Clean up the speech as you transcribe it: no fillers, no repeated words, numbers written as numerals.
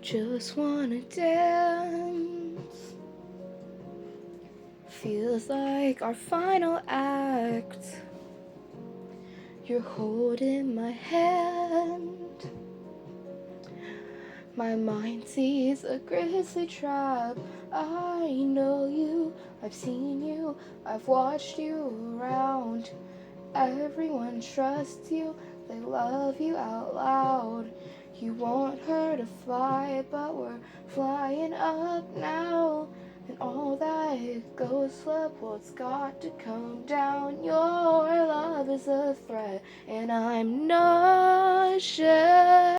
just wanna dance. Feels like our final act. You're holding my hand. My mind sees a grisly trap. I know you, I've seen you, I've watched you around. Everyone trusts you, they love you out loud. You want her to fly, but we're flying up now. And all that goes up, well, it's got to come down. Your love is a threat, and I'm nauseous.